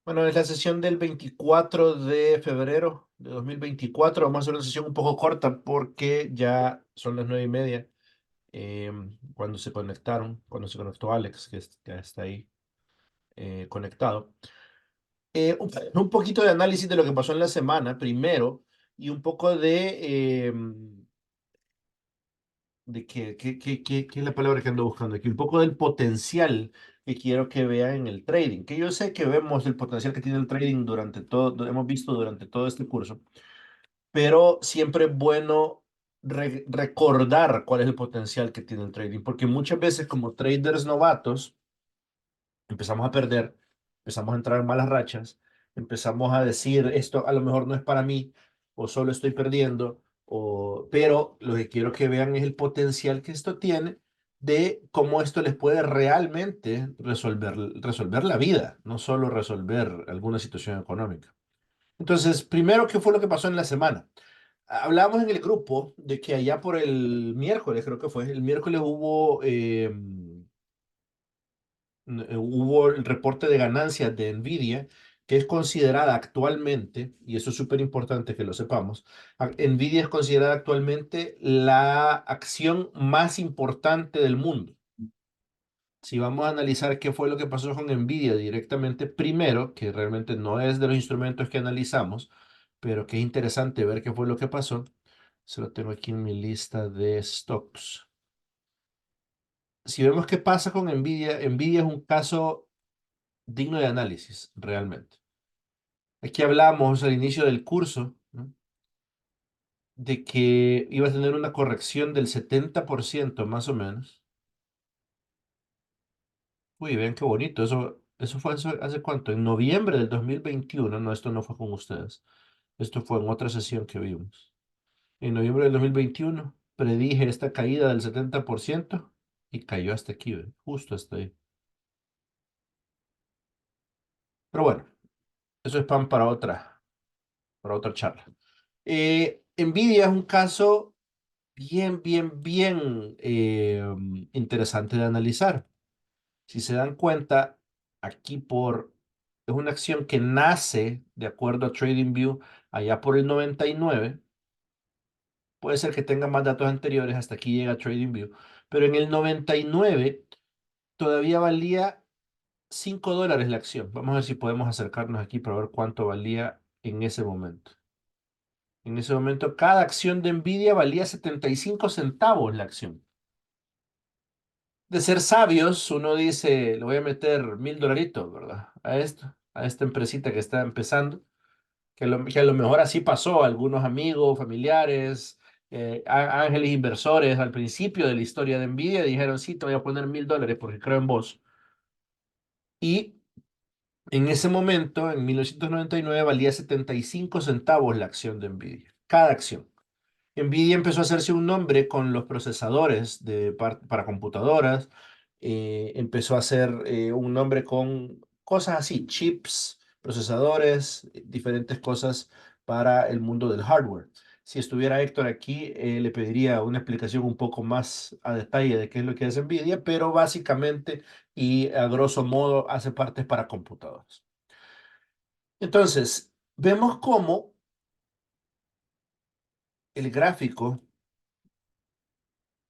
Bueno, es la sesión del 24 de febrero de 2024. Vamos a hacer una sesión un poco corta porque ya son las 9:30. Cuando se conectaron, cuando se conectó Alex, que ya está ahí conectado. Un poquito de análisis de lo que pasó en la semana, primero, y un poco de qué es la palabra que ando buscando aquí, un poco del potencial que quiero que vean en el trading, que yo sé que vemos el potencial que tiene el trading durante todo, hemos visto durante todo este curso, pero siempre es bueno recordar cuál es el potencial que tiene el trading, porque muchas veces como traders novatos empezamos a perder, empezamos a entrar en malas rachas, empezamos a decir esto a lo mejor no es para mí o solo estoy perdiendo, pero lo que quiero que vean es el potencial que esto tiene de cómo esto les puede realmente resolver la vida, no solo resolver alguna situación económica. Entonces, primero, ¿qué fue lo que pasó en la semana? Hablábamos en el grupo de que allá por el miércoles, creo que fue, el miércoles hubo el reporte de ganancias de Nvidia, que es considerada actualmente, y eso es súper importante que lo sepamos, Nvidia es considerada actualmente la acción más importante del mundo. Si vamos a analizar qué fue lo que pasó con Nvidia directamente, primero, que realmente no es de los instrumentos que analizamos, pero que es interesante ver qué fue lo que pasó, se lo tengo aquí en mi lista de stocks. Si vemos qué pasa con Nvidia, Nvidia es un caso digno de análisis, realmente. Aquí hablamos al inicio del curso, ¿no?, de que iba a tener una corrección del 70% más o menos. Uy, vean qué bonito. Eso fue hace cuánto, en noviembre del 2021. No, esto no fue con ustedes. Esto fue en otra sesión que vimos. En noviembre del 2021 predije esta caída del 70% y cayó hasta aquí, ¿ve? Justo hasta ahí. Pero bueno, eso es pan para otra charla. Nvidia es un caso bien interesante de analizar. Si se dan cuenta, aquí es una acción que nace de acuerdo a TradingView allá por el 99. Puede ser que tenga más datos anteriores, hasta aquí llega TradingView, pero en el 99 todavía valía $5 la acción. Vamos a ver si podemos acercarnos aquí para ver cuánto valía en ese momento. En ese momento, cada acción de Nvidia valía 75 centavos la acción. De ser sabios, uno dice, le voy a meter $1,000, ¿verdad? A esta empresita que está empezando, que a lo mejor así pasó a algunos amigos, familiares, ángeles inversores al principio de la historia de Nvidia dijeron, sí, te voy a poner $1,000 porque creo en vos. Y en ese momento, en 1999, valía 75 centavos la acción de Nvidia, cada acción. Nvidia empezó a hacerse un nombre con los procesadores para computadoras, empezó a hacer un nombre con cosas así, chips, procesadores, diferentes cosas para el mundo del hardware. Si estuviera Héctor aquí, le pediría una explicación un poco más a detalle de qué es lo que hace Nvidia, pero básicamente y a grosso modo hace partes para computadoras. Entonces, vemos cómo el gráfico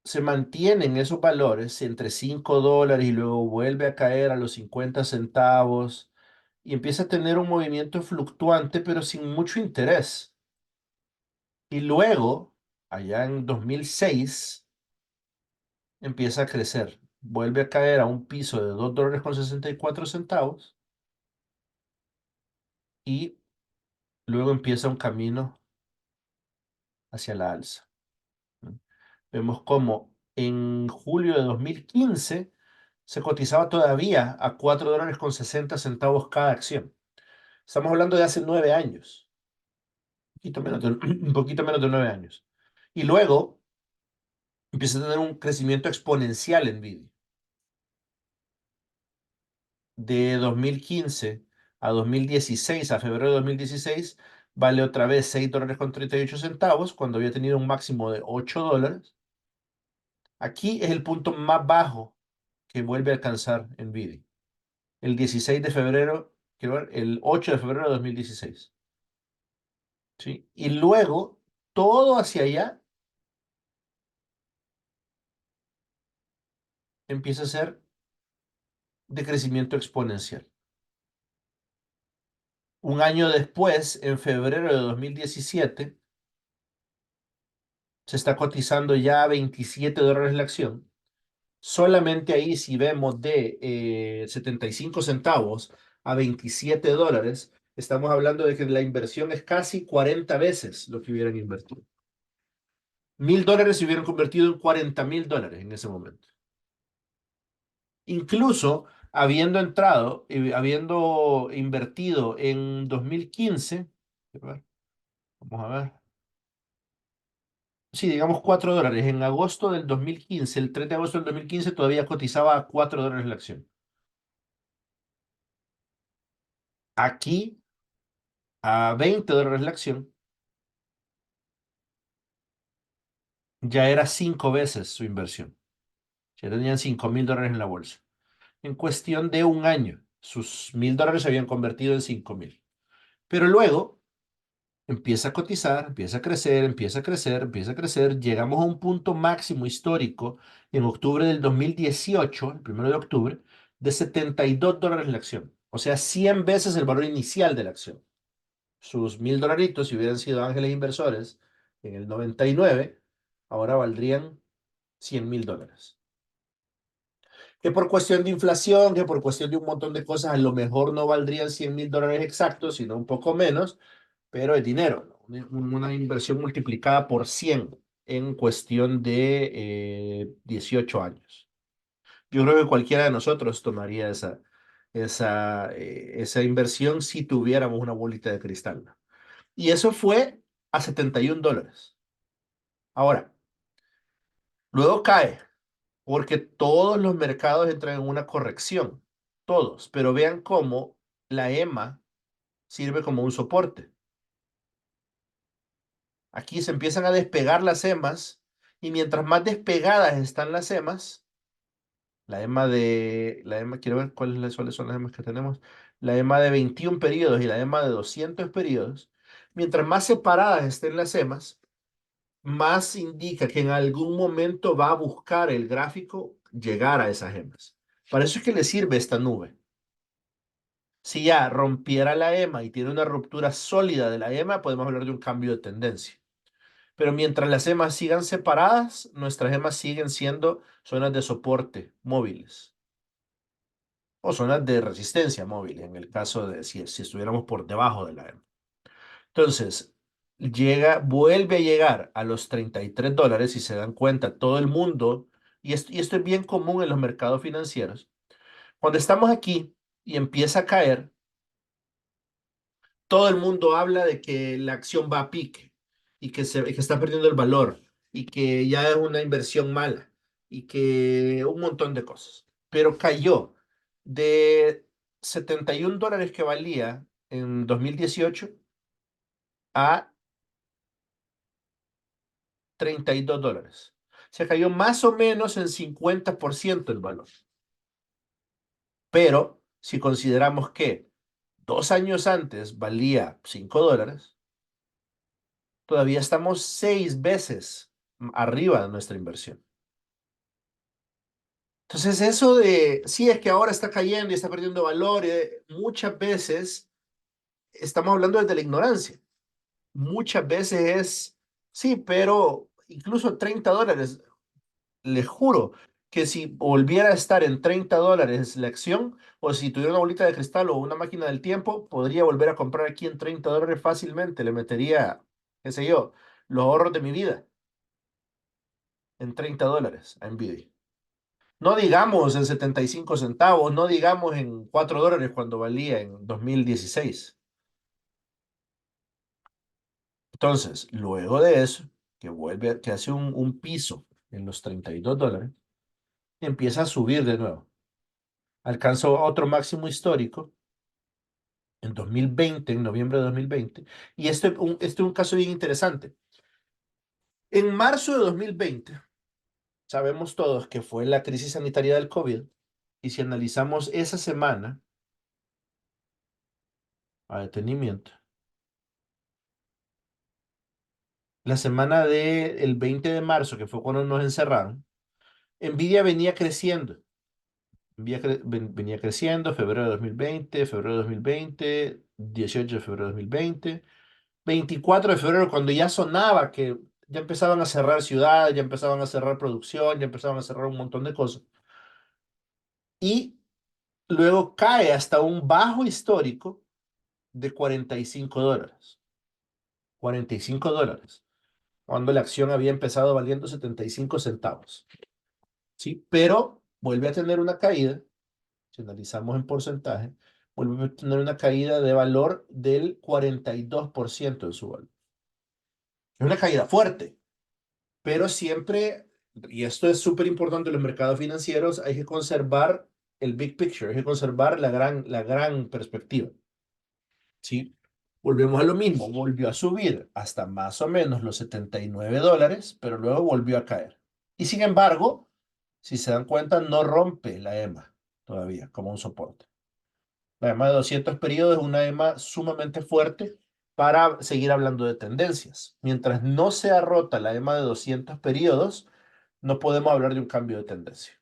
se mantienen esos valores entre $5 y luego vuelve a caer a los 50 centavos y empieza a tener un movimiento fluctuante pero sin mucho interés. Y luego, allá en 2006, empieza a crecer. Vuelve a caer a un piso de $2,64 y luego empieza un camino hacia la alza, ¿no? Vemos cómo en julio de 2015 se cotizaba todavía a $4,60 cada acción. Estamos hablando de hace 9 años, un poquito menos de 9 años. Y luego empieza a tener un crecimiento exponencial en Nvidia. De 2015 a 2016, a febrero de 2016, vale otra vez $6,38 cuando había tenido un máximo de $8. Aquí es el punto más bajo que vuelve a alcanzar Nvidia. El 16 de febrero, quiero ver, el 8 de febrero de 2016. ¿Sí? Y luego, todo hacia allá empieza a ser de crecimiento exponencial. Un año después, en febrero de 2017, se está cotizando ya a $27 la acción. Solamente ahí, si vemos de 75 centavos a $27, estamos hablando de que la inversión es casi 40 veces lo que hubieran invertido. $1.000 se hubieran convertido en $40.000 en ese momento. Incluso habiendo entrado, habiendo invertido en 2015, a ver, vamos a ver. Sí, digamos $4. En agosto del 2015, el 3 de agosto del 2015, todavía cotizaba a $4 la acción. Aquí, a $20 la acción, ya era 5 veces su inversión. Ya tenían $5.000 en la bolsa. En cuestión de un año, sus $1.000 se habían convertido en 5.000. Pero luego empieza a cotizar, empieza a crecer, empieza a crecer, empieza a crecer. Llegamos a un punto máximo histórico en octubre del 2018, el 1 de octubre, de $72 la acción. O sea, 100 veces el valor inicial de la acción. Sus $1.000, si hubieran sido ángeles inversores en el 99, ahora valdrían $100.000. Que por cuestión de inflación, que por cuestión de un montón de cosas, a lo mejor no valdrían $100.000 exactos, sino un poco menos, pero es dinero, ¿no? Una inversión multiplicada por 100 en cuestión de 18 años. Yo creo que cualquiera de nosotros tomaría esa inversión si tuviéramos una bolita de cristal, ¿no? Y eso fue a $71. Ahora, luego cae, porque todos los mercados entran en una corrección, todos, pero vean cómo la EMA sirve como un soporte. Aquí se empiezan a despegar las EMAs y mientras más despegadas están las EMAs, quiero ver cuáles son las EMAs que tenemos, la EMA de 21 periodos y la EMA de 200 periodos, mientras más separadas estén las EMAs, más indica que en algún momento va a buscar el gráfico llegar a esas EMAs. Para eso es que le sirve esta nube. Si ya rompiera la EMA y tiene una ruptura sólida de la EMA, podemos hablar de un cambio de tendencia. Pero mientras las EMAs sigan separadas, nuestras EMAs siguen siendo zonas de soporte móviles o zonas de resistencia móviles, en el caso de si estuviéramos por debajo de la EMA. Entonces, vuelve a llegar a los $33 y se dan cuenta todo el mundo, y esto es bien común en los mercados financieros. Cuando estamos aquí y empieza a caer, todo el mundo habla de que la acción va a pique y que está perdiendo el valor y que ya es una inversión mala y que un montón de cosas. Pero cayó de $71 que valía en 2018 a $32. Se cayó más o menos en 50% el valor. Pero si consideramos que 2 años antes valía $5, todavía estamos 6 veces arriba de nuestra inversión. Entonces, eso de, sí, es que ahora está cayendo y está perdiendo valor, muchas veces estamos hablando desde la ignorancia. Muchas veces es, sí, pero incluso $30, les juro que si volviera a estar en $30 la acción, o si tuviera una bolita de cristal o una máquina del tiempo, podría volver a comprar aquí en $30 fácilmente. Le metería, qué sé yo, los ahorros de mi vida en $30 a Nvidia. No digamos en 75 centavos, no digamos en $4 cuando valía en 2016. Entonces, luego de eso, que hace un piso en los $32, empieza a subir de nuevo. Alcanzó otro máximo histórico en 2020, en noviembre de 2020. Y este es un caso bien interesante. En marzo de 2020, sabemos todos que fue la crisis sanitaria del COVID. Y si analizamos esa semana, a detenimiento. La semana del 20 de marzo, que fue cuando nos encerraron, Nvidia venía creciendo. Venía creciendo, febrero de 2020, febrero de 2020, 18 de febrero de 2020, 24 de febrero, cuando ya sonaba que ya empezaban a cerrar ciudades, ya empezaban a cerrar producción, ya empezaban a cerrar un montón de cosas. Y luego cae hasta un bajo histórico de $45. $45, cuando la acción había empezado valiendo 75 centavos. ¿Sí? Pero vuelve a tener una caída, si analizamos en porcentaje, vuelve a tener una caída de valor del 42% de su valor. Es una caída fuerte, pero siempre, y esto es súper importante en los mercados financieros, hay que conservar el big picture, hay que conservar la gran perspectiva. ¿Sí? Volvemos a lo mismo, volvió a subir hasta más o menos los $79, pero luego volvió a caer. Y sin embargo, si se dan cuenta, no rompe la EMA todavía como un soporte. La EMA de 200 periodos es una EMA sumamente fuerte para seguir hablando de tendencias. Mientras no sea rota la EMA de 200 periodos, no podemos hablar de un cambio de tendencia.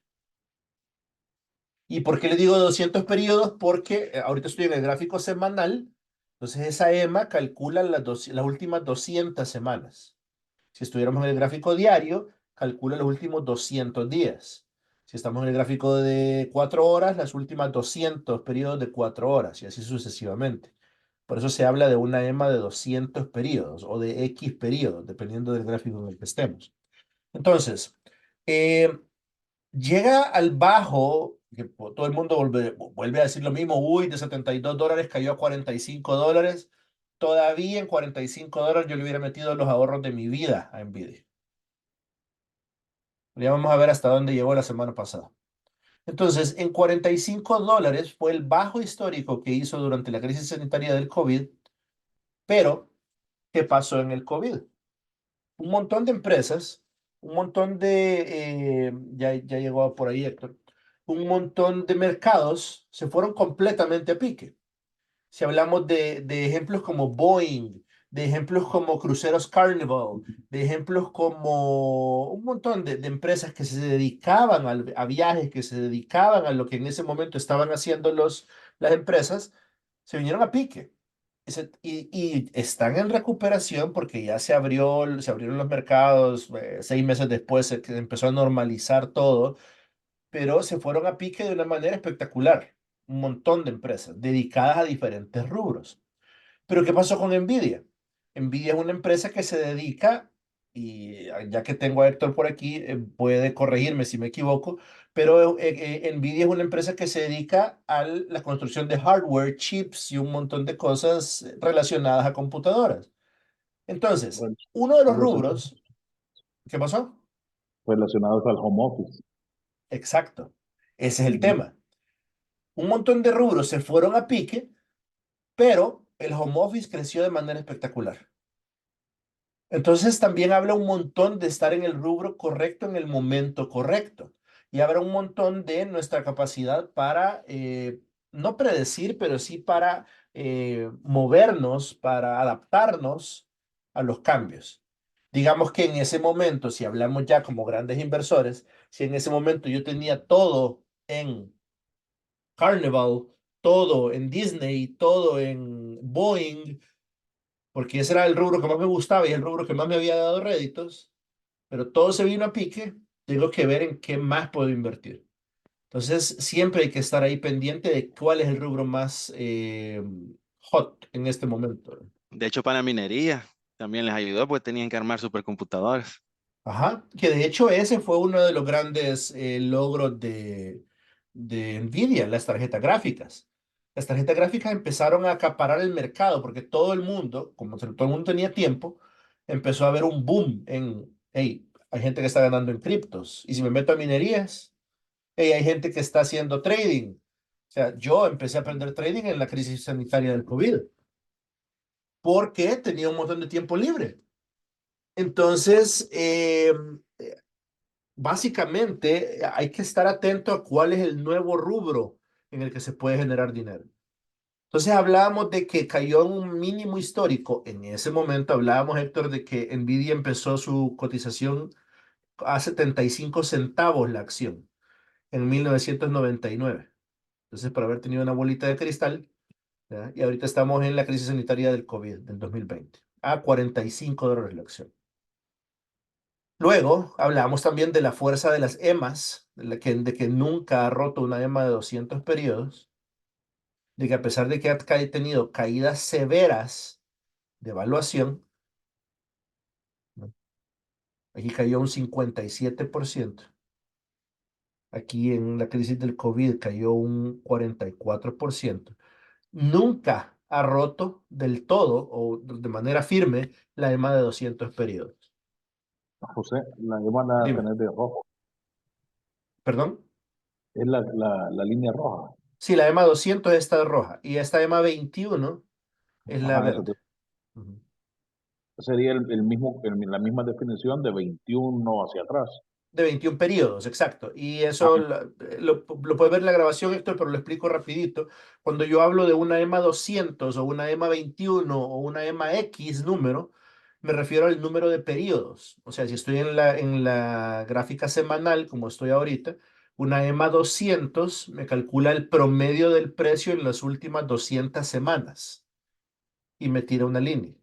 ¿Y por qué le digo 200 periodos? Porque ahorita estoy en el gráfico semanal, entonces esa EMA calcula las últimas 200 semanas. Si estuviéramos en el gráfico diario, calcula los últimos 200 días. Si estamos en el gráfico de 4 horas, las últimas 200 periodos de 4 horas y así sucesivamente. Por eso se habla de una EMA de 200 periodos o de X periodos, dependiendo del gráfico en el que estemos. Entonces, eh, llega al bajo, que todo el mundo vuelve a decir lo mismo, uy, de $72 cayó a $45. Todavía en $45 yo le hubiera metido los ahorros de mi vida a Nvidia. Ya vamos a ver hasta dónde llegó la semana pasada. Entonces, en $45 fue el bajo histórico que hizo durante la crisis sanitaria del COVID, pero ¿qué pasó en el COVID? Un montón de empresas, un montón ya llegó por ahí Héctor, un montón de mercados se fueron completamente a pique. Si hablamos de ejemplos como Boeing, de ejemplos como Cruceros Carnival, de ejemplos como un montón de empresas que se dedicaban a viajes, que se dedicaban a lo que en ese momento estaban haciendo las empresas, se vinieron a pique. Y están en recuperación porque ya se abrieron los mercados, 6 meses después que empezó a normalizar todo, pero se fueron a pique de una manera espectacular. Un montón de empresas dedicadas a diferentes rubros. Pero ¿qué pasó con Nvidia? Nvidia es una empresa que se dedica, y ya que tengo a Héctor por aquí, puede corregirme si me equivoco, pero Nvidia es una empresa que se dedica a la construcción de hardware, chips y un montón de cosas relacionadas a computadoras. Entonces, Rel- uno de los relacion- rubros, ¿qué pasó? Relacionados al home office. Exacto, ese es el Ujú. tema. Un montón de rubros se fueron a pique, pero el home office creció de manera espectacular. Entonces también habla un montón de estar en el rubro correcto en el momento correcto. Y habla un montón de nuestra capacidad para, no predecir, pero sí para movernos, para adaptarnos a los cambios. Digamos que en ese momento, si hablamos ya como grandes inversores, si en ese momento yo tenía todo en Carnival, todo en Disney, todo en Boeing, porque ese era el rubro que más me gustaba y el rubro que más me había dado réditos, pero todo se vino a pique, tengo que ver en qué más puedo invertir. Entonces, siempre hay que estar ahí pendiente de cuál es el rubro más hot en este momento. De hecho, para la minería también les ayudó porque tenían que armar supercomputadoras. Ajá, que de hecho ese fue uno de los grandes logros de Nvidia, las tarjetas gráficas. Las tarjetas gráficas empezaron a acaparar el mercado porque todo el mundo, como todo el mundo tenía tiempo, empezó a haber un boom hey, hay gente que está ganando en criptos. Y si me meto a minerías, hey, hay gente que está haciendo trading. O sea, yo empecé a aprender trading en la crisis sanitaria del COVID porque tenía un montón de tiempo libre. Entonces, básicamente, hay que estar atento a cuál es el nuevo rubro en el que se puede generar dinero. Entonces hablábamos de que cayó en un mínimo histórico. En ese momento hablábamos, Héctor, de que Nvidia empezó su cotización a 75 centavos la acción en 1999. Entonces, por haber tenido una bolita de cristal, ¿ya? Y ahorita estamos en la crisis sanitaria del COVID del 2020, a $45 la acción. Luego hablamos también de la fuerza de las EMAs, de que nunca ha roto una EMA de 200 periodos, de que a pesar de que ha tenido caídas severas de evaluación, ¿no? Aquí cayó un 57%. Aquí en la crisis del COVID cayó un 44%. Nunca ha roto del todo o de manera firme la EMA de 200 periodos. José, la van a Dime, tener de rojo. ¿perdón? Es la línea roja. Sí, la EMA 200 está roja y esta EMA 21 es la Ajá, eso verde. Ujú. sería el mismo, la misma definición de 21 hacia atrás. De 21 periodos, exacto. Y eso Ah, lo puede ver en la grabación, Héctor, pero lo explico rapidito. Cuando yo hablo de una EMA 200 o una EMA 21 o una EMA X número, me refiero al número de periodos. O sea, si estoy en la gráfica semanal, como estoy ahorita, una EMA 200 me calcula el promedio del precio en las últimas 200 semanas y me tira una línea.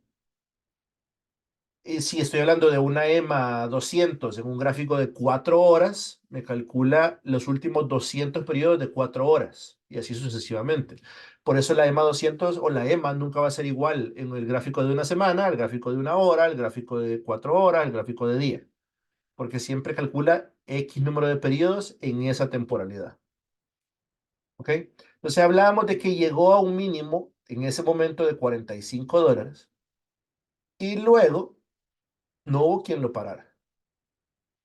Si estoy hablando de una EMA 200 en un gráfico de 4 horas, me calcula los últimos 200 periodos de 4 horas y así sucesivamente. Por eso la EMA 200 o la EMA nunca va a ser igual en el gráfico de una semana, el gráfico de una hora, el gráfico de 4 horas, el gráfico de día, porque siempre calcula X número de periodos en esa temporalidad. ¿Ok? Entonces hablábamos de que llegó a un mínimo en ese momento de $45 y luego no hubo quien lo parara.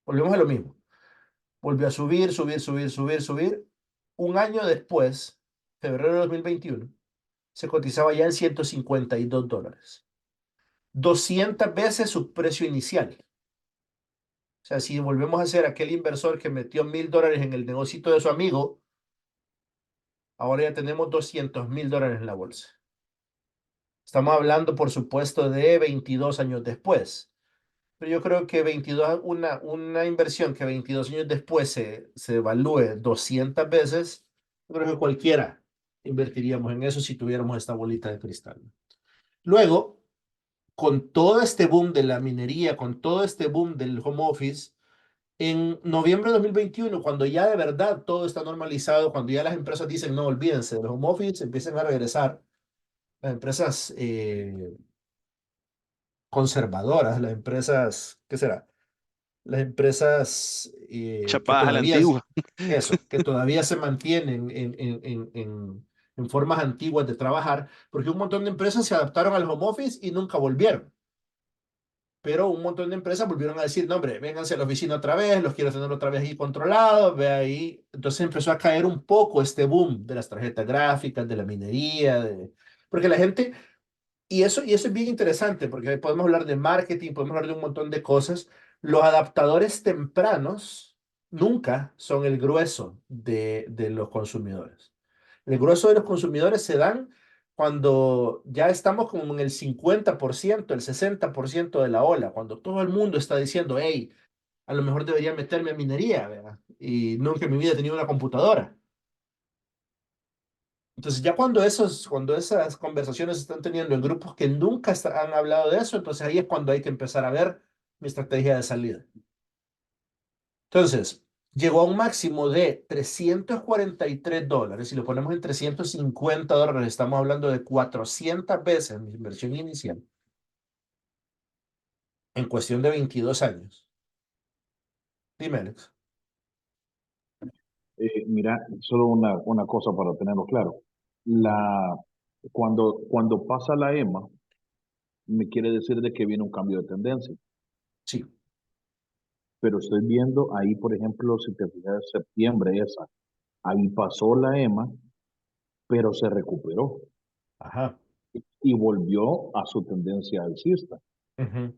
Volvemos a lo mismo. Volvió a subir, subir, subir, subir, subir. Un año después, febrero de 2021, se cotizaba ya en $152. 200 veces su precio inicial. O sea, si volvemos a ser aquel inversor que metió $1,000 en el negocito de su amigo, ahora ya tenemos $200,000 en la bolsa. Estamos hablando, por supuesto, de 22 años después. Pero yo creo que una inversión que 22 años después se evalúe 200 veces, yo creo que cualquiera invertiríamos en eso si tuviéramos esta bolita de cristal. Luego, con todo este boom de la minería, con todo este boom del home office, en noviembre de 2021, cuando ya de verdad todo está normalizado, cuando ya las empresas dicen, no, olvídense del home office, empiecen a regresar, las empresas conservadoras, las empresas, ¿qué será? Las empresas que Chapadas a la todavía, antigua. que todavía se mantienen en formas antiguas de trabajar, porque un montón de empresas se adaptaron al home office y nunca volvieron. Pero un montón de empresas volvieron a decir, no, hombre, vénganse a la oficina otra vez, los quiero tener otra vez ahí controlados, ve ahí. Entonces empezó a caer un poco este boom de las tarjetas gráficas, de la minería, porque la gente y eso es bien interesante porque podemos hablar de marketing, podemos hablar de un montón de cosas. Los adaptadores tempranos nunca son el grueso de los consumidores. El grueso de los consumidores se dan cuando ya estamos como en el 50%, el 60% de la ola, cuando todo el mundo está diciendo, hey, a lo mejor debería meterme a minería, ¿verdad? Y nunca en mi vida he tenido una computadora. Entonces, ya cuando esas conversaciones se están teniendo en grupos que nunca han hablado de eso, entonces ahí es cuando hay que empezar a ver mi estrategia de salida. Entonces, llegó a un máximo de $343. Si lo ponemos en $350, estamos hablando de 400 veces mi inversión inicial en cuestión de 22 años. Dime, Alex. mira, solo una cosa para tenerlo claro. La, cuando pasa la EMA, me quiere decir de que viene un cambio de tendencia. Sí. Pero estoy viendo ahí, por ejemplo, si te fijas, septiembre esa, ahí pasó la EMA, pero se recuperó Ajá. y volvió a su tendencia alcista. Ujú.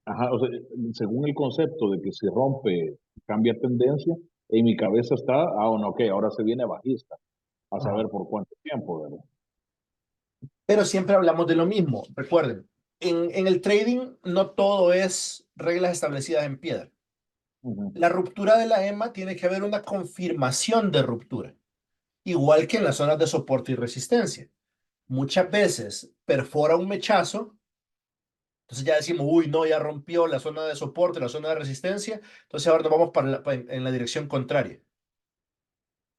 Ajá, o sea, según el concepto de que si rompe, cambia tendencia, en mi cabeza está, ah, no, ok, ahora se viene bajista, a saber Ajá. por cuánto tiempo, ¿verdad? Pero siempre hablamos de lo mismo. Recuerden, en el trading no todo es reglas establecidas en piedra. Ujú. La ruptura de la EMA tiene que haber una confirmación de ruptura, igual que en las zonas de soporte y resistencia. Muchas veces perfora un mechazo, entonces ya decimos, uy, no, ya rompió la zona de soporte, la zona de resistencia, entonces ahora nos vamos en la dirección contraria.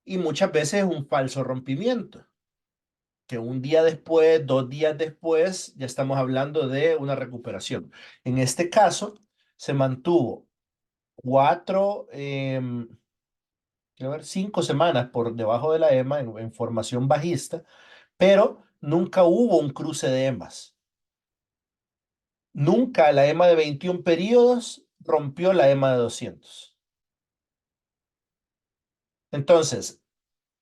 Y muchas veces es un falso rompimiento, que un día después, 2 días después, ya estamos hablando de una recuperación. En este caso, se mantuvo quiero ver, 5 semanas por debajo de la EMA en formación bajista, pero nunca hubo un cruce de EMAs. Nunca la EMA de 21 periodos rompió la EMA de 200. Entonces,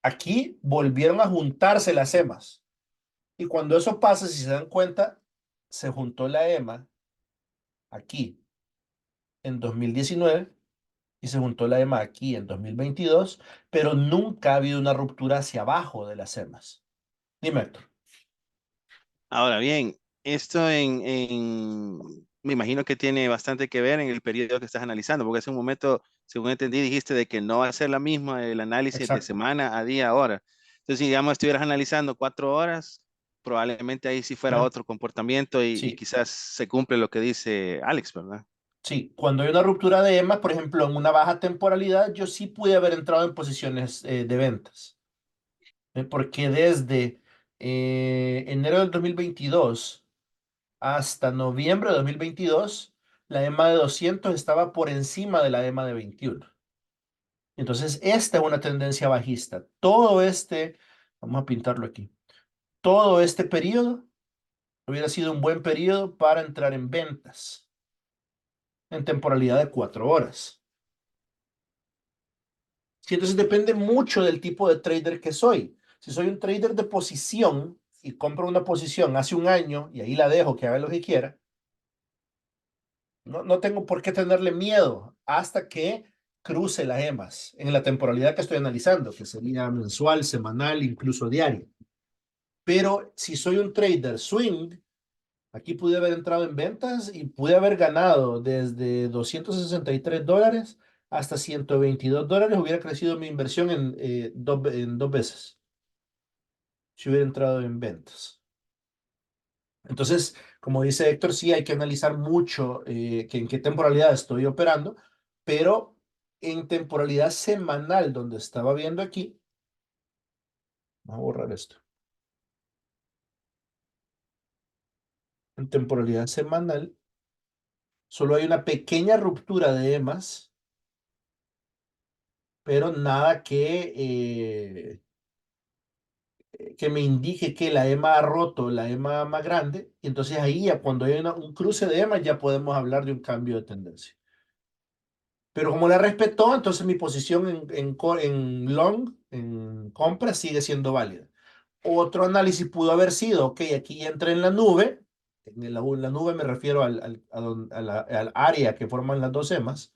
aquí volvieron a juntarse las EMAs. Y cuando eso pasa, si se dan cuenta, se juntó la EMA aquí en 2019 y se juntó la EMA aquí en 2022, pero nunca ha habido una ruptura hacia abajo de las EMAs. Dime, Héctor. Ahora bien, esto me imagino que tiene bastante que ver en el periodo que estás analizando, porque hace un momento, según entendí, dijiste de que no va a ser la misma el análisis de Exacto. semana a día, hora. Entonces, si digamos, estuvieras analizando 4 horas, probablemente ahí sí fuera Bueno, otro comportamiento y sí, quizás se cumple lo que dice Alex, ¿verdad? sí. Cuando hay una ruptura de EMA, por ejemplo, en una baja temporalidad, yo sí pude haber entrado en posiciones de ventas. Porque desde enero del 2022 hasta noviembre de 2022, la EMA de 200 estaba por encima de la EMA de 21. Entonces, esta es una tendencia bajista. Vamos a pintarlo aquí, todo este periodo hubiera sido un buen periodo para entrar en ventas en temporalidad de 4 horas. Sí, entonces depende mucho del tipo de trader que soy. Si soy un trader de posición y compro una posición hace un año y ahí la dejo que haga lo que quiera, no tengo por qué tenerle miedo hasta que cruce las EMAs en la temporalidad que estoy analizando, que sería mensual, semanal, incluso diario. Pero si soy un trader swing, aquí pude haber entrado en ventas y pude haber ganado desde $263 hasta $122. Hubiera crecido mi inversión en dos veces si hubiera entrado en ventas. Entonces, como dice Héctor, sí hay que analizar mucho en qué temporalidad estoy operando, pero en temporalidad semanal, donde estaba viendo aquí, vamos a borrar esto. En temporalidad semanal, solo hay una pequeña ruptura de EMAs, pero nada que me indique que la EMA ha roto la EMA más grande. Y entonces ahí, ya cuando hay un cruce de EMA, ya podemos hablar de un cambio de tendencia. Pero como la respetó, entonces mi posición en long, en compra, sigue siendo válida. Otro análisis pudo haber sido, ok, aquí entra en la nube. La nube me refiero al área que forman las dos EMAs.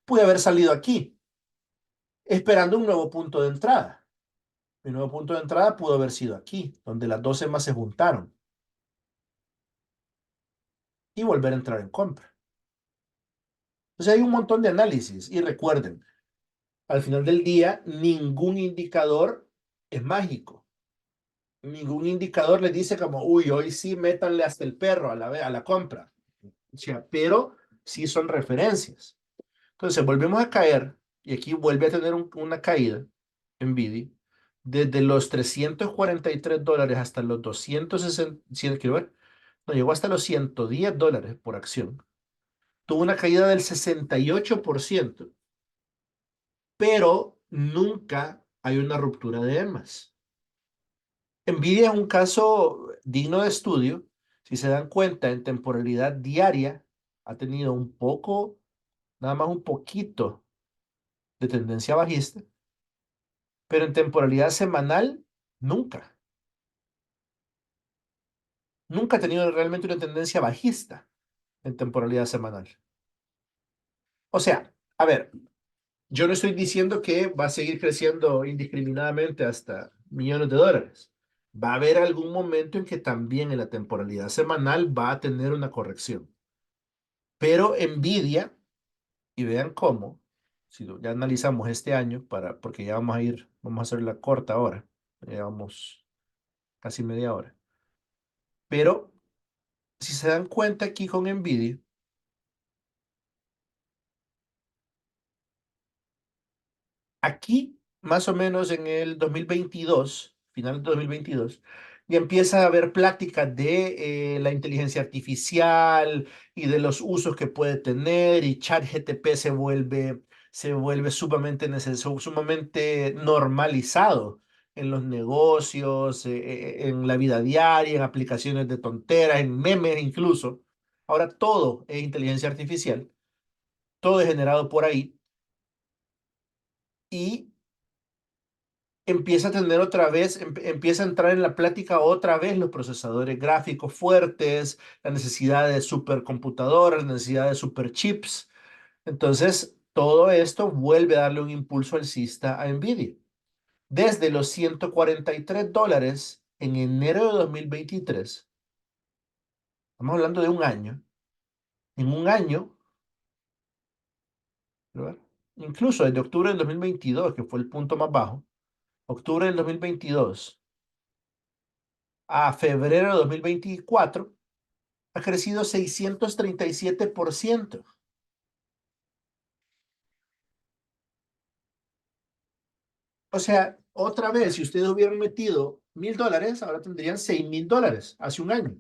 Pude haber salido aquí, esperando un nuevo punto de entrada. Mi nuevo punto de entrada pudo haber sido aquí, donde las dos EMAs se juntaron, y volver a entrar en compra. Entonces hay un montón de análisis. Y recuerden, al final del día, ningún indicador es mágico. Ningún indicador les dice como, uy, hoy sí métanle hasta el perro a la compra. O sea, pero sí son referencias. Entonces, volvemos a caer, y aquí vuelve a tener una caída, Nvidia, desde los $343 hasta los 260, quiero ver, no, llegó hasta los $110 por acción. Tuvo una caída del 68%, pero nunca hay una ruptura de EMAs. Nvidia es un caso digno de estudio. Si se dan cuenta, en temporalidad diaria ha tenido un poco, nada más un poquito de tendencia bajista, pero en temporalidad semanal, nunca. Nunca ha tenido realmente una tendencia bajista en temporalidad semanal. O sea, a ver, yo no estoy diciendo que va a seguir creciendo indiscriminadamente hasta millones de dólares. Va a haber algún momento en que también en la temporalidad semanal va a tener una corrección. Pero Nvidia, y vean cómo, si ya analizamos este año, porque ya vamos a hacer la corta ahora, ya vamos casi media hora. Pero si se dan cuenta aquí con Nvidia, aquí más o menos en el 2022, final de 2022, ya empieza a haber pláticas de la inteligencia artificial y de los usos que puede tener, y ChatGPT se vuelve sumamente necesario, sumamente normalizado en los negocios, en la vida diaria, en aplicaciones de tonteras, en memes incluso. Ahora todo es inteligencia artificial, todo es generado por ahí, y empieza a tener otra vez, empieza a entrar en la plática otra vez los procesadores gráficos fuertes, la necesidad de supercomputadoras, la necesidad de superchips. Entonces, todo esto vuelve a darle un impulso alcista a Nvidia. Desde los $143 en enero de 2023, estamos hablando de un año, en un año, ¿verdad? Incluso desde octubre del 2022, que fue el punto más bajo, octubre del 2022 a febrero de 2024, ha crecido 637%. O sea, otra vez, si ustedes hubieran metido $1,000, ahora tendrían $6,000 hace un año.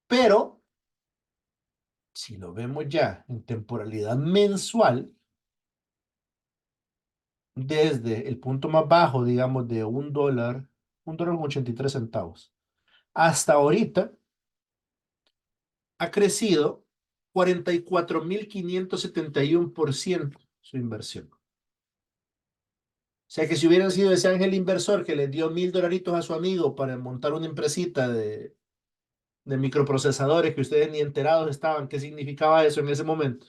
Pero, si lo vemos ya en temporalidad mensual, desde el punto más bajo, digamos, de $1 con 83 centavos, hasta ahorita, ha crecido 44,571% su inversión. O sea que si hubieran sido ese ángel inversor que le dio $1,000 a su amigo para montar una empresita de microprocesadores que ustedes ni enterados estaban qué significaba eso en ese momento,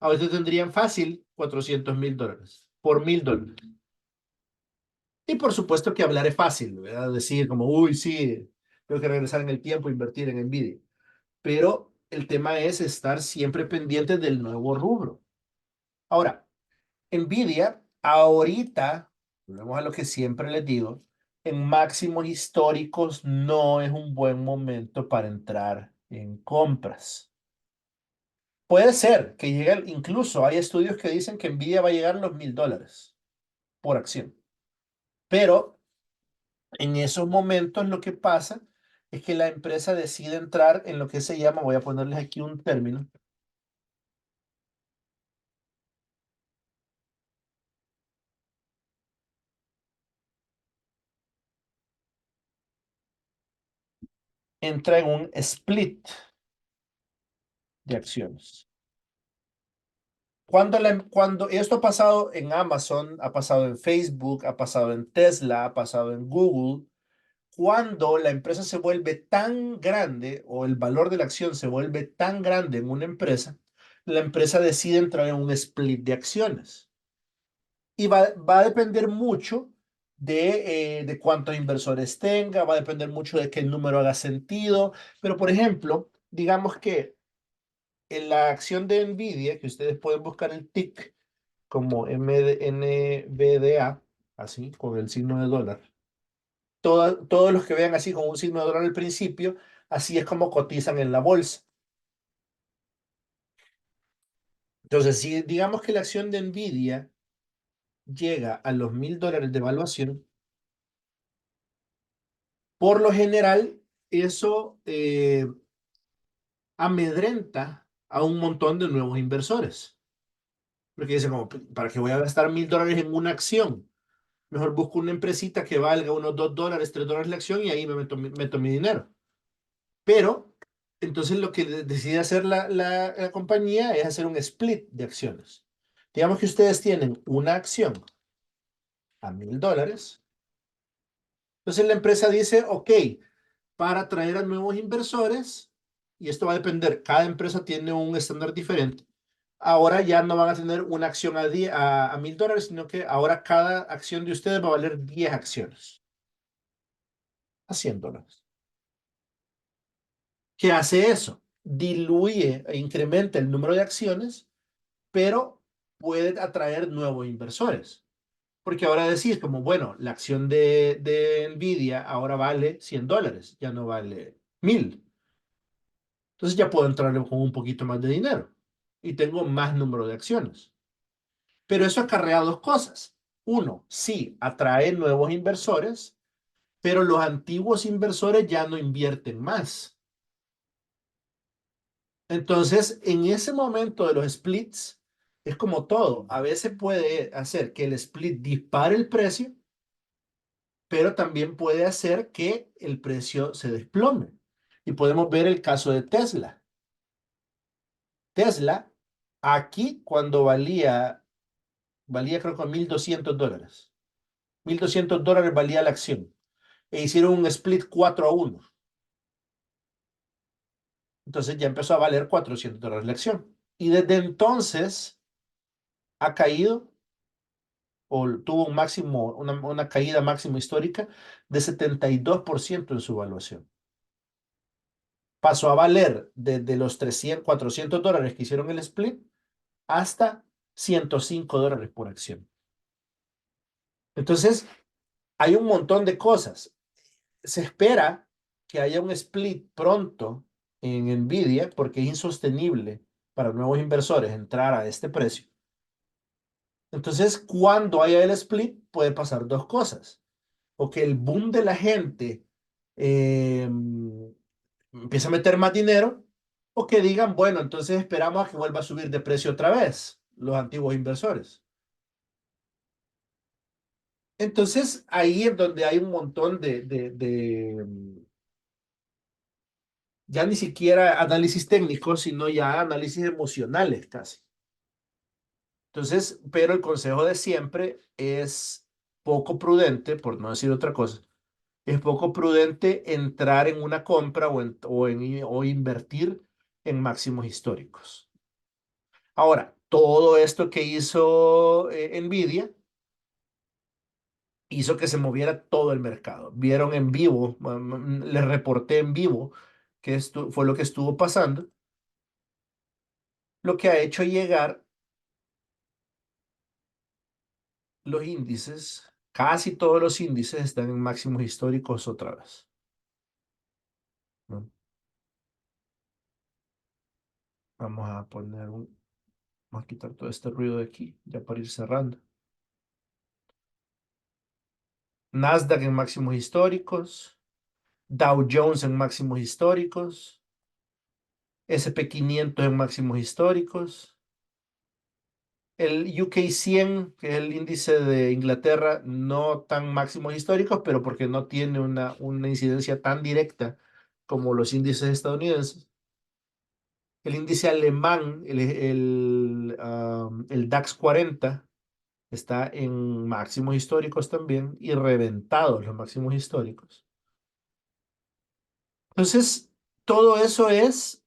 ahorita tendrían fácil $400,000 por $1,000. Y por supuesto que hablar es fácil, ¿verdad? Decir como, uy, sí, tengo que regresar en el tiempo e invertir en Nvidia. Pero el tema es estar siempre pendientes del nuevo rubro. Ahora, Nvidia, ahorita, volvemos a lo que siempre les digo, en máximos históricos no es un buen momento para entrar en compras. Puede ser que llegue, incluso hay estudios que dicen que Nvidia va a llegar a los $1,000 por acción. Pero en esos momentos lo que pasa es que la empresa decide entrar en lo que se llama, voy a ponerles aquí un término, entra en un split de acciones. Cuando esto ha pasado en Amazon, ha pasado en Facebook, ha pasado en Tesla, ha pasado en Google, cuando la empresa se vuelve tan grande o el valor de la acción se vuelve tan grande en una empresa, la empresa decide entrar en un split de acciones. Y va a depender mucho de cuántos inversores tenga, va a depender mucho de que el número haga sentido. Pero, por ejemplo, digamos que en la acción de Nvidia, que ustedes pueden buscar el TIC como NVDA, así, con el signo de dólar. Todos los que vean así con un signo de dólar al principio, así es como cotizan en la bolsa. Entonces, si digamos que la acción de Nvidia llega a los $1,000 de evaluación, por lo general, eso amedrenta a un montón de nuevos inversores. Porque dicen, como, ¿para qué voy a gastar $1,000 en una acción? Mejor busco una empresita que valga unos $2, $3 la acción, y ahí me meto mi dinero. Pero, entonces lo que decide hacer la compañía es hacer un split de acciones. Digamos que ustedes tienen una acción a $1,000. Entonces la empresa dice, ok, para atraer a nuevos inversores, y esto va a depender, cada empresa tiene un estándar diferente, ahora ya no van a tener una acción a $1000, sino que ahora cada acción de ustedes va a valer 10 acciones. A $100. ¿Qué hace eso? Diluye e incrementa el número de acciones, pero puede atraer nuevos inversores. Porque ahora decís como, bueno, la acción de Nvidia ahora vale $100, ya no vale 1000. Entonces ya puedo entrar con un poquito más de dinero y tengo más número de acciones. Pero eso acarrea dos cosas. Uno, sí, atrae nuevos inversores, pero los antiguos inversores ya no invierten más. Entonces, en ese momento de los splits, es como todo. A veces puede hacer que el split dispare el precio, pero también puede hacer que el precio se desplome. Y podemos ver el caso de Tesla. Tesla, aquí cuando valía creo que $1200. $1200 valía la acción. E hicieron un split 4-1. Entonces ya empezó a valer $400 la acción. Y desde entonces ha caído o tuvo un máximo, una caída máxima histórica de 72% en su valuación. Pasó a valer desde los $400 que hicieron el split hasta $105 por acción. Entonces, hay un montón de cosas. Se espera que haya un split pronto en Nvidia porque es insostenible para nuevos inversores entrar a este precio. Entonces, cuando haya el split, puede pasar dos cosas. O que el boom de la gente eh, empiece a meter más dinero, o que digan, bueno, entonces esperamos a que vuelva a subir de precio otra vez los antiguos inversores. Entonces, ahí es donde hay un montón ya ni siquiera análisis técnicos, sino ya análisis emocionales casi. Entonces, pero el consejo de siempre es poco prudente, por no decir otra cosa, es poco prudente entrar en una compra o invertir en máximos históricos. Ahora, todo esto que hizo Nvidia hizo que se moviera todo el mercado. Vieron en vivo, les reporté en vivo que esto fue lo que estuvo pasando, lo que ha hecho llegar los índices, casi todos los índices están en máximos históricos otra vez, ¿no? Vamos a poner vamos a quitar todo este ruido de aquí, ya para ir cerrando. Nasdaq en máximos históricos, Dow Jones en máximos históricos, SP 500 en máximos históricos, el UK 100, que es el índice de Inglaterra, no tan máximos históricos, pero porque no tiene una incidencia tan directa como los índices estadounidenses. El índice alemán, el DAX 40, está en máximos históricos también y reventados los máximos históricos. Entonces, todo eso es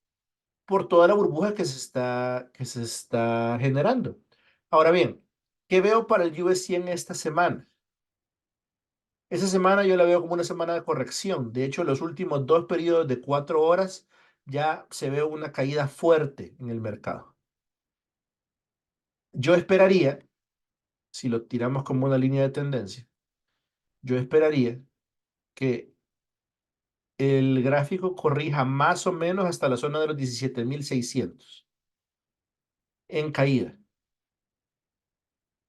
por toda la burbuja que se está generando. Ahora bien, ¿qué veo para el US 100 esta semana? Esta semana yo la veo como una semana de corrección. De hecho, los últimos dos periodos de 4 horas ya se ve una caída fuerte en el mercado. Yo esperaría, si lo tiramos como una línea de tendencia, yo esperaría que el gráfico corrija más o menos hasta la zona de los 17,600 en caída.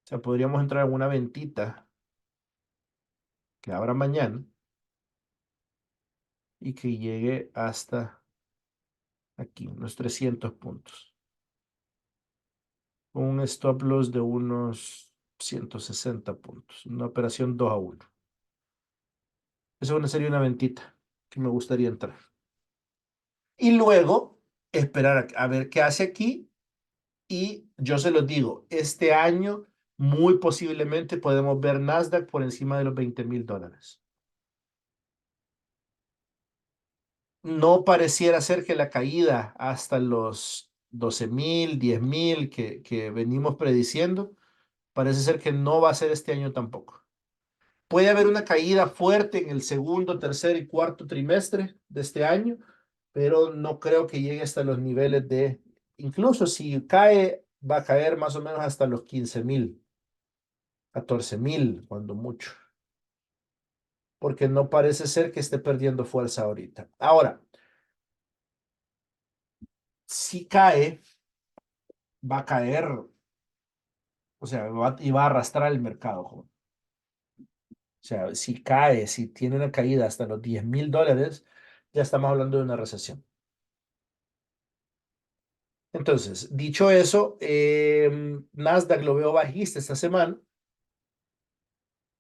O sea, podríamos entrar en una ventita que abra mañana y que llegue hasta aquí, unos 300 puntos. Con un stop loss de unos 160 puntos. Una operación 2-1. Esa sería una ventita que me gustaría entrar. Y luego esperar a ver qué hace aquí. Y yo se los digo, este año muy posiblemente podemos ver Nasdaq por encima de los $20,000. No pareciera ser que la caída hasta los 12,000, 10,000 que venimos prediciendo, parece ser que no va a ser este año tampoco. Puede haber una caída fuerte en el segundo, tercer y cuarto trimestre de este año, pero no creo que llegue hasta los niveles de, incluso si cae, va a caer más o menos hasta los 15,000, 14,000, cuando mucho, porque no parece ser que esté perdiendo fuerza ahorita. Ahora, si cae, va a caer, o sea, y va a arrastrar el mercado, joven. O sea, si cae, si tiene una caída hasta los $10,000, ya estamos hablando de una recesión. Entonces, dicho eso, Nasdaq lo veo bajista esta semana.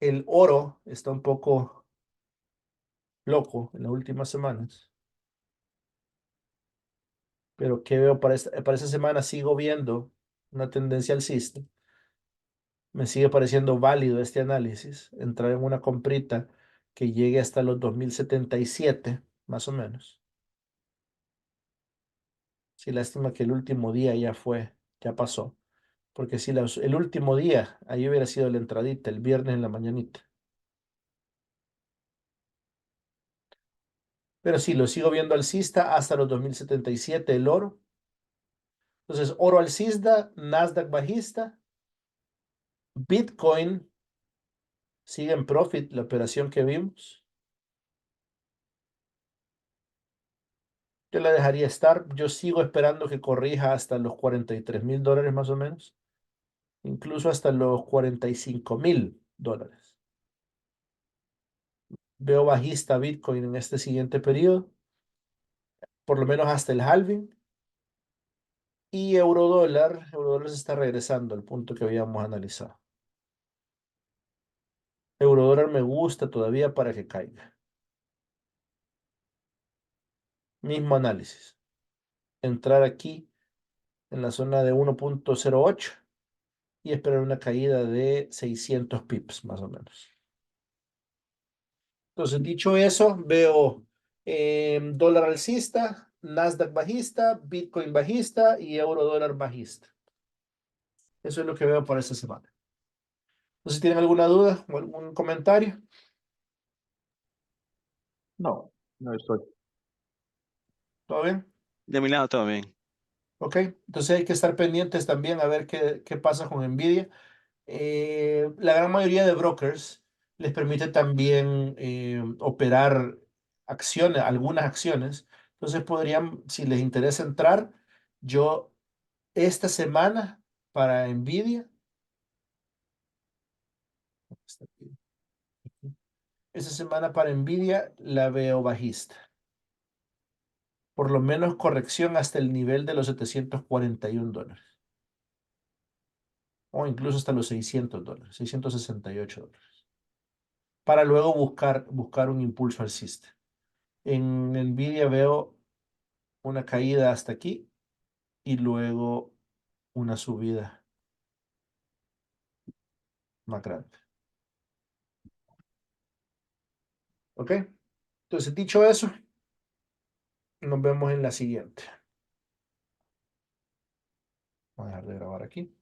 El oro está un poco loco en las últimas semanas. Pero ¿qué veo para esta semana? Sigo viendo una tendencia alcista. Me sigue pareciendo válido este análisis. Entrar en una comprita que llegue hasta los 2077, más o menos. Sí, lástima que el último día ya pasó. Porque si el último día, ahí hubiera sido la entradita, el viernes en la mañanita. Pero sí, lo sigo viendo alcista hasta los 2077 el oro. Entonces, oro alcista, Nasdaq bajista, Bitcoin sigue en profit la operación que vimos. Yo la dejaría estar. Yo sigo esperando que corrija hasta los $43,000 más o menos. Incluso hasta los $45,000. Veo bajista Bitcoin en este siguiente periodo, por lo menos hasta el halving. Y eurodólar se está regresando al punto que habíamos analizado. Eurodólar me gusta todavía para que caiga. Mismo análisis. Entrar aquí en la zona de 1.08 y esperar una caída de 600 pips más o menos. Entonces, dicho eso, veo dólar alcista, Nasdaq bajista, Bitcoin bajista y eurodólar bajista. Eso es lo que veo para esta semana. No sé si tienen alguna duda o algún comentario. No, no estoy. ¿Todo bien? De mi lado, todo bien. Ok, entonces hay que estar pendientes también a ver qué pasa con Nvidia. La gran mayoría de brokers les permite también operar acciones, algunas acciones. Entonces podrían, si les interesa entrar, yo esta semana para Nvidia, esta semana para Nvidia la veo bajista. Por lo menos corrección hasta el nivel de los $741. O incluso hasta los $600, $668. Para luego buscar un impulso alcista. En Nvidia veo una caída hasta aquí y luego una subida más grande. ¿Ok? Entonces, dicho eso, nos vemos en la siguiente. Voy a dejar de grabar aquí.